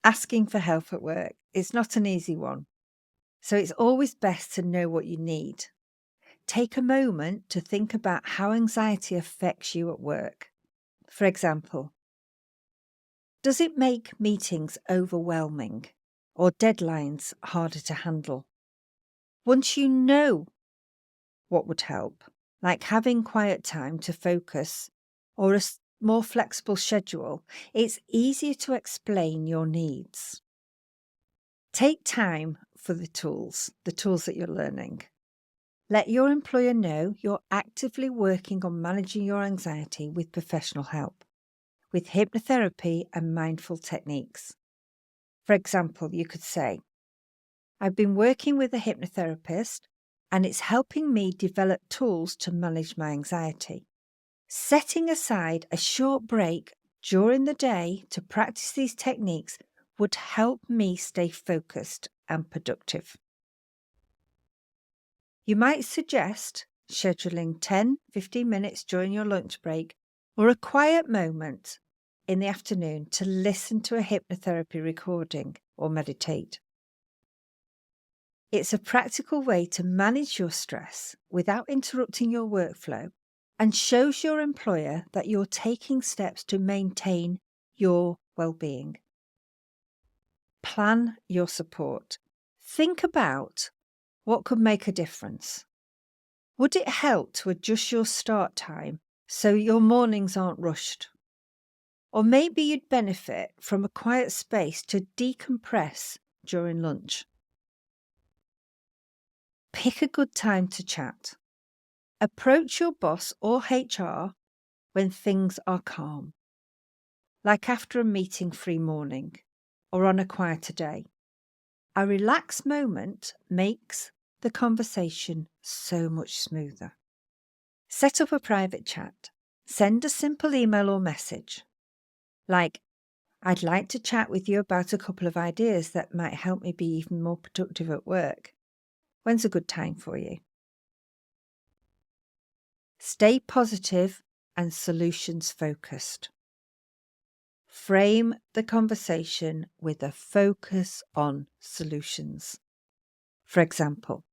Asking for help at work is not an easy one, so it's always best to know what you need. Take a moment to think about how anxiety affects you at work. For example, does it make meetings overwhelming or deadlines harder to handle? Once you know what would help, like having quiet time to focus or a more flexible schedule, it's easier to explain your needs. Take time for the tools that you're learning. Let your employer know you're actively working on managing your anxiety with professional help, with hypnotherapy and mindful techniques. For example, you could say, I've been working with a hypnotherapist and it's helping me develop tools to manage my anxiety. Setting aside a short break during the day to practice these techniques would help me stay focused and productive. You might suggest scheduling 10-15 minutes during your lunch break or a quiet moment in the afternoon to listen to a hypnotherapy recording or meditate. It's a practical way to manage your stress without interrupting your workflow and shows your employer that you're taking steps to maintain your well-being. Plan your support. Think about what could make a difference. Would it help to adjust your start time so your mornings aren't rushed? Or maybe you'd benefit from a quiet space to decompress during lunch. Pick a good time to chat. Approach your boss or HR when things are calm, like after a meeting-free morning or on a quieter day. A relaxed moment makes the conversation so much smoother. Set up a private chat. Send a simple email or message, like, I'd like to chat with you about a couple of ideas that might help me be even more productive at work. When's a good time for you? Stay positive and solutions focused. Frame the conversation with a focus on solutions. For example,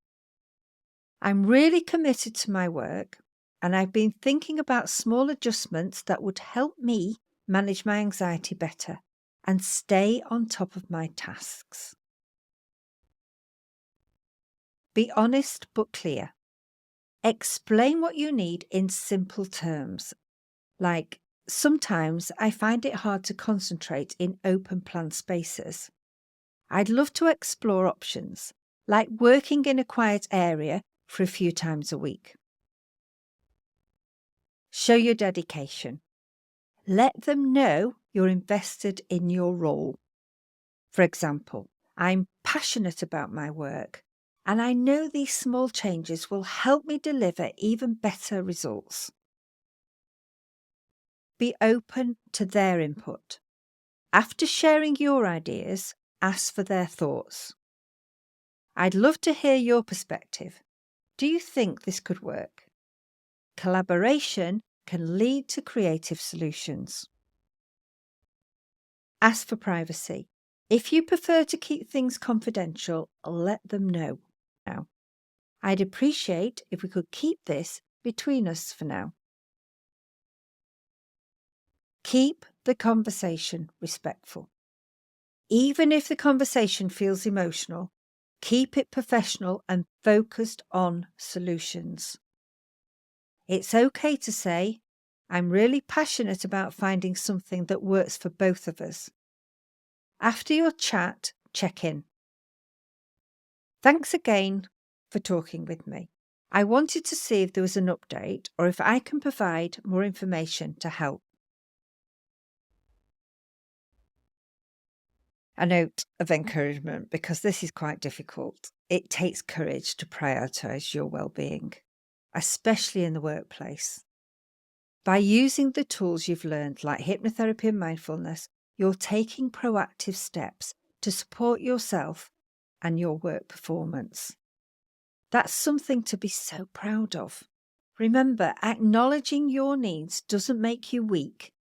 I'm really committed to my work and I've been thinking about small adjustments that would help me manage my anxiety better and stay on top of my tasks. Be honest but clear. Explain what you need in simple terms, like, sometimes I find it hard to concentrate in open plan spaces. I'd love to explore options, like working in a quiet area for a few times a week. Show your dedication. Let them know you're invested in your role. For example, I'm passionate about my work, and I know these small changes will help me deliver even better results. Be open to their input. After sharing your ideas, ask for their thoughts. I'd love to hear your perspective. Do you think this could work? Collaboration can lead to creative solutions. Ask for privacy. If you prefer to keep things confidential, let them know. Now, I'd appreciate if we could keep this between us for now. Keep the conversation respectful. Even if the conversation feels emotional, keep it professional and focused on solutions. It's okay to say, I'm really passionate about finding something that works for both of us. After your chat, check in. Thanks again for talking with me. I wanted to see if there was an update or if I can provide more information to help. A note of encouragement, because this is quite difficult. It takes courage to prioritise your well-being, especially in the workplace. By using the tools you've learned, like hypnotherapy and mindfulness, you're taking proactive steps to support yourself and your work performance. That's something to be so proud of. Remember, acknowledging your needs doesn't make you weak.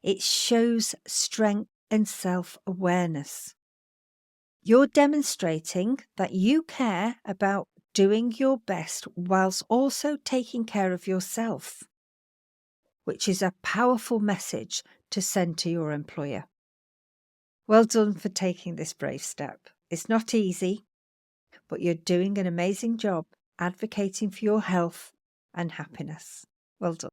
It shows strength and self-awareness. You're demonstrating that you care about doing your best whilst also taking care of yourself, which is a powerful message to send to your employer. Well done for taking this brave step. It's not easy, but you're doing an amazing job advocating for your health and happiness. Well done.